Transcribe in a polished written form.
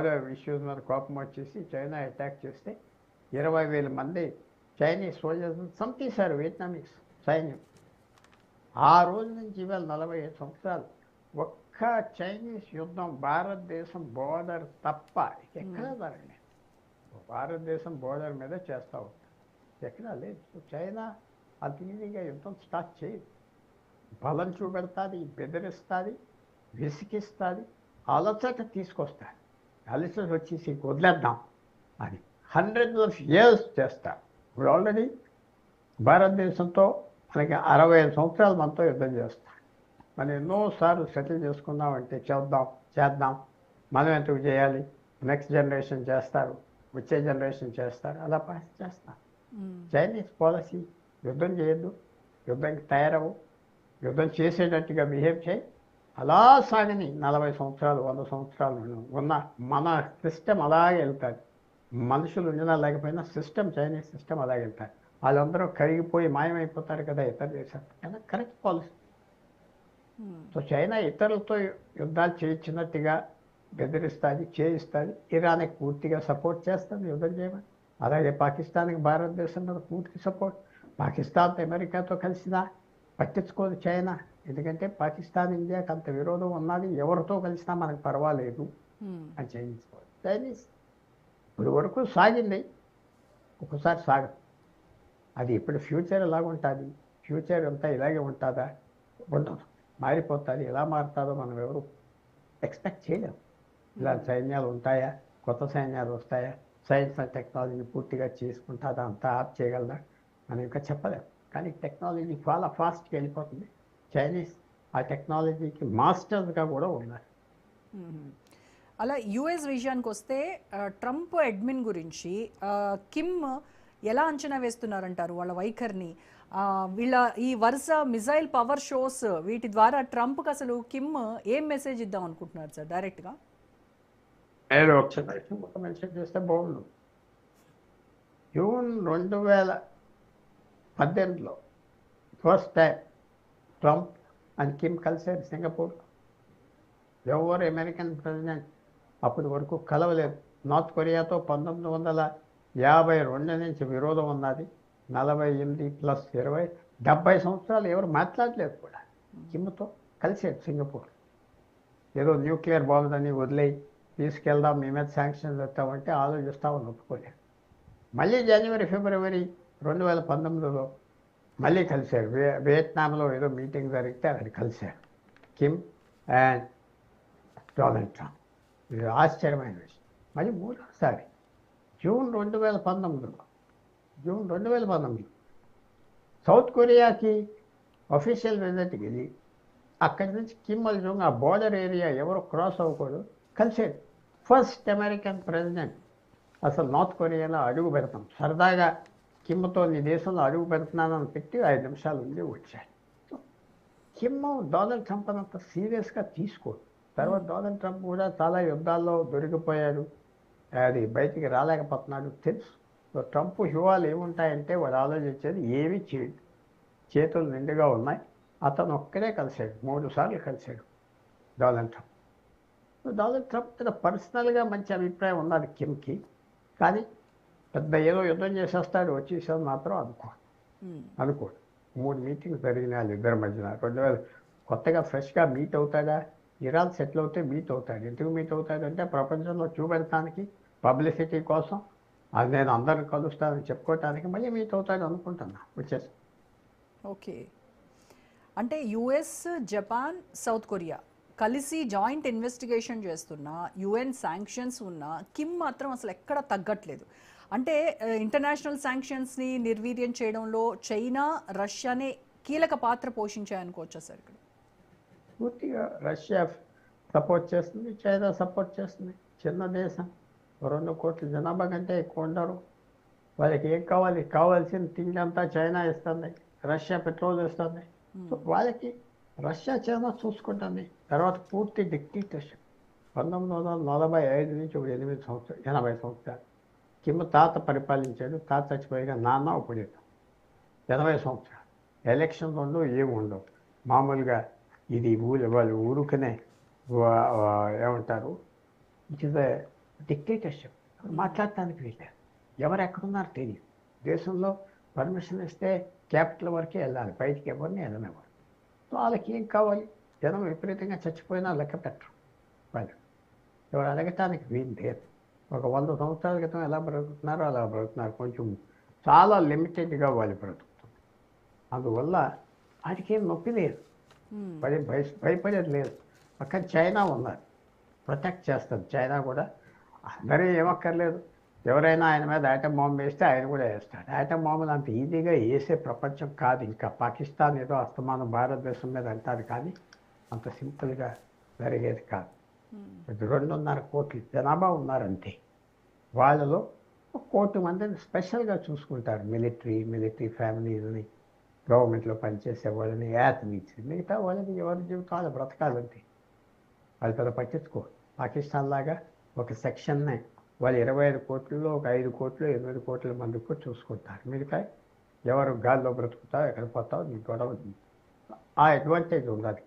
Issues మీద కోపం వచ్చేసి చైనా అటాక్ చేస్తే 20,000 మంది చైనీస్ సోల్జర్స్ చంపేశారు వియత్నామీస్ సైన్యం. ఆ రోజు నుంచి ఇవాళ 45 సంవత్సరాలు ఒక్క చైనీస్ యుద్ధం భారతదేశం బోర్డర్ తప్ప ఎక్కడా జరగలేదు. భారతదేశం బోర్డర్ మీద చేస్తూ ఉంటాం, ఎక్కడా లేదు. సో చైనా అంత ఈజీగా యుద్ధం స్టార్ట్ చేయదు. బలం చూపెడుతుంది, బెదిరిస్తుంది, విసిగిస్తుంది, అలసట తీసుకొస్తారు. అలసట వచ్చేసి వదిలేద్దాం అని హండ్రెడ్స్ ఆఫ్ ఇయర్స్ చేస్తారు. ఇప్పుడు ఆల్రెడీ భారతదేశంతో మనకి 65 సంవత్సరాలు మనతో యుద్ధం చేస్తారు. మనం ఎన్నోసార్లు సెటిల్ చేసుకుందామంటే చేద్దాం, మనం ఎందుకు చేయాలి, నెక్స్ట్ జనరేషన్ చేస్తారు, వచ్చే జనరేషన్ చేస్తారు, అలా పాస్ చేస్తారు. చైనీస్ పాలసీ యుద్ధం చేయొద్దు, యుద్ధానికి తయారవు, యుద్ధం చేసేటట్టుగా బిహేవ్ చేయి, అలా సాగని 40 సంవత్సరాలు 100 సంవత్సరాలు ఉన్న మన సిస్టమ్ అలాగే వెళ్తారు. మనుషులు ఉండినా లేకపోయినా సిస్టమ్, చైనీస్ సిస్టమ్ అలాగే వెళ్తారు. వాళ్ళందరూ కరిగిపోయి మాయమైపోతారు కదా ఇతర దేశాలు. కానీ కరెక్ట్ పాలసీ. సో చైనా ఇతరులతో యుద్ధాలు చేయించినట్టుగా బెదిరిస్తుంది, చేయిస్తుంది. ఇరాన్కి పూర్తిగా సపోర్ట్ చేస్తుంది యుద్ధం చేయమని. అలాగే పాకిస్తాన్కి భారతదేశం మీద పూర్తి సపోర్ట్. పాకిస్తాన్తో అమెరికాతో కలిసినా పట్టించుకోదు చైనా. ఎందుకంటే పాకిస్తాన్ ఇండియాకి అంత విరోధం ఉన్నది, ఎవరితో కలిసినా మనకు పర్వాలేదు అని చైనీస్ ఇప్పుడు వరకు సాగింది, ఒకసారి సాగదు. అది ఇప్పుడు ఫ్యూచర్ ఎలాగుంటుంది, ఫ్యూచర్ అంతా ఇలాగే ఉంటుందా, ఉండదు, మారిపోతుంది. ఎలా మారుతుందో మనం ఎవరు ఎక్స్పెక్ట్ చేయలేము. ఇలా సైన్యాలు ఉంటాయా, కొత్త సైన్యాలు వస్తాయా, సైన్స్ అండ్ టెక్నాలజీ పూర్తిగా చేసుకుంటుందా, అంతా ఆప్ చేయగలదా మనం ఇంకా చెప్పలేము. కానీ టెక్నాలజీ చాలా ఫాస్ట్గా వెళ్ళిపోతుంది. చైనీస్ ఆ టెక్నాలజీకి మాస్టర్స్గా కూడా ఉన్నారు. అలా యుఎస్ విషయానికి వస్తే ట్రంప్ అడ్మిన్ గురించి కిమ్ ఎలా అంచనా వేస్తున్నారంటారు వాళ్ళ వైఖరిని? వీళ్ళ ఈ వరుస మిజైల్ పవర్ షోస్ వీటి ద్వారా ట్రంప్కి అసలు కిమ్ ఏం మెసేజ్ ఇద్దాం అనుకుంటున్నారు సార్ డైరెక్ట్గా? ఒక మెన్షన్ చేస్తే బాగుండు. జూన్ 2018లో first time Trump and Kim కలిసారు సింగపూర్లో. ఎవరు అమెరికన్ ప్రెసిడెంట్ అప్పటి వరకు కలవలేదు. నార్త్ కొరియాతో 1952 నుంచి విరోధం ఉన్నది. 48 + 20 70 సంవత్సరాలు ఎవరు మాట్లాడలేదు కూడా. కిమ్తో కలిసాడు సింగపూర్. ఏదో న్యూక్లియర్ బాంబులని వదిలేయి తీసుకెళ్దాం, మీ మీద శాంక్షన్స్ వస్తామంటే ఆలోచిస్తామని ఒప్పుకోలేదు. మళ్ళీ జనవరి ఫిబ్రవరి 2019లో మళ్ళీ కలిశారు. వియత్నాంలో ఏదో మీటింగ్ జరిగితే అక్కడ కలిశారు కిమ్ అండ్ డొనాల్డ్ ట్రంప్. ఇది ఆశ్చర్యమైన విషయం. మళ్ళీ మూడోసారి జూన్ 2019 సౌత్ కొరియాకి అఫీషియల్ విజిట్కి వెళ్ళి అక్కడి నుంచి కిమ్ అల్జోంగ్ ఆ బోర్డర్ ఏరియా ఎవరు క్రాస్ అవ్వకూడదు కలిసాడు. ఫస్ట్ అమెరికన్ ప్రెసిడెంట్ అసలు నార్త్ కొరియాలో అడుగు పెడతాం, సరదాగా కిమ్తో నీ దేశంలో అడుగు పెడుతున్నానని పెట్టి 5 నిమిషాలు ఉండి వచ్చాడు. కిమ్ డొనాల్డ్ ట్రంప్ అంత సీరియస్గా తీసుకోడు. తర్వాత డొనాల్డ్ ట్రంప్ కూడా చాలా యుద్ధాల్లో దొరికిపోయాడు, అది బయటికి రాలేకపోతున్నాడు తెలుసు. సో ట్రంప్ వ్యూహాలు ఏముంటాయంటే వాడు ఆలోచించేది ఏమీ చేయడు, చేతులు నిండుగా ఉన్నాయి. అతను ఒక్కడే కలిశాడు, 3 సార్లు కలిశాడు Donald Trump. So Donald Trump మీద పర్సనల్గా మంచి అభిప్రాయం ఉన్నది కిమ్కి. కానీ పెద్ద ఏదో యుద్ధం చేసేస్తాడు వచ్చేసాడు మాత్రం అనుకోడు. 3 మీటింగ్స్ జరిగినాయి వాళ్ళిద్దరి మధ్యన. 2000 కొత్తగా ఫ్రెష్గా మీట్ అవుతాడా, ఇరాన్ సెటిల్ అవుతే మీట్ అవుతాడు. ఎందుకు మీట్ అవుతాడంటే ప్రపంచంలో చూపెడటానికి, పబ్లిసిటీ కోసం, అది నేను అందరిని కలుస్తానని చెప్పుకోవటానికి మళ్ళీ మీట్ అవుతాడు అనుకుంటున్నా. వచ్చేసి ఓకే, అంటే యుఎస్, జపాన్, సౌత్ కొరియా కలిసి జాయింట్ ఇన్వెస్టిగేషన్ చేస్తున్నా, యుఎన్ శాంక్షన్స్ ఉన్నా కిమ్ మాత్రం అసలు ఎక్కడ తగ్గట్లేదు. అంటే ఇంటర్నేషనల్ శాంక్షన్స్ని నిర్వీర్యం చేయడంలో చైనా, రష్యానే కీలక పాత్ర పోషించాయనుకోవచ్చా సార్? ఇక్కడ పూర్తిగా రష్యా సపోర్ట్ చేస్తుంది, చైనా సపోర్ట్ చేస్తుంది. చిన్న దేశం, 2 కోట్ల జనాభా కంటే ఎక్కువ ఉండరు. వాళ్ళకి ఏం కావాల్సిన తిండి అంతా చైనా ఇస్తుంది, రష్యా పెట్రోల్ ఇస్తుంది. సో వాళ్ళకి రష్యా చైనా చూసుకుంటుంది. తర్వాత పూర్తి డిక్టేటర్షిప్ 1945 నుంచి 80 సంవత్సరాలు 80 సంవత్సరాలు కిమ్ తాత పరిపాలించాడు. తాత చచ్చిపోయిగా నాన్న ఇప్పుడు 80 సంవత్సరాలు. ఎలక్షన్స్ ఉండవు, ఏమి ఉండవు. మామూలుగా ఇది వాళ్ళు ఊరుకనే ఏమంటారు, ఇట్ ఇస్ డిక్టేటర్షిప్. మాట్లాడటానికి వీళ్ళారు. ఎవరు ఎక్కడున్నారో తెలియదు. దేశంలో పర్మిషన్ ఇస్తే క్యాపిటల్ వరకే వెళ్ళాలి, బయటికి ఎవరిని వెళ్ళనివ్వరు. సో వాళ్ళకి ఏం కావాలి? జనం విపరీతంగా చచ్చిపోయినా లెక్క పెట్టరు వాళ్ళు. ఎవరు అడగటానికి వీలు లేదు. ఒక 100 సంవత్సరాల క్రితం ఎలా బ్రతుకుతున్నారో అలా బ్రతుకుతున్నారు. కొంచెం చాలా లిమిటెడ్గా వాళ్ళు బ్రతుకుతున్నారు. అందువల్ల వాటికి ఏం నొప్పి లేదు, భయపడేది లేదు. పక్కన చైనా ఉన్నారు, ప్రొటెక్ట్ చేస్తారు. చైనా కూడా అందరూ ఏమక్కర్లేదు. ఎవరైనా ఆయన మీద ఆటం బాంబు వేస్తే ఆయన కూడా వేస్తాడు. ఆటం బాంబులు అంత ఈజీగా వేసే ప్రపంచం కాదు. ఇంకా పాకిస్తాన్ ఏదో అస్తమానం భారతదేశం మీద అంటారు, కానీ అంత సింపుల్గా జరిగేది కాదు. 2.5 కోట్ల జనాభా ఉన్నారంతే. వాళ్ళలో 1 కోటి మందిని స్పెషల్గా చూసుకుంటారు. మిలిటరీ ఫ్యామిలీలని, గవర్నమెంట్లో పనిచేసే వాళ్ళని, యాథ్లీట్స్. మిగతా వాళ్ళని ఎవరి జీవితాలు బ్రతకాలంతే. వాళ్ళు పెద్ద పట్టించుకోరు. పాకిస్తాన్ లాగా ఒక సెక్షన్నే వాళ్ళు 25 కోట్లలో ఒక 5 కోట్లు 8 కోట్ల మందికి కూడా చూసుకుంటారు. మిగతా ఎవరు గాల్లో బ్రతుకుతావు, ఎక్కడ పోతావు, నీ గొడవ. ఆ అడ్వాంటేజ్ ఉంది అది.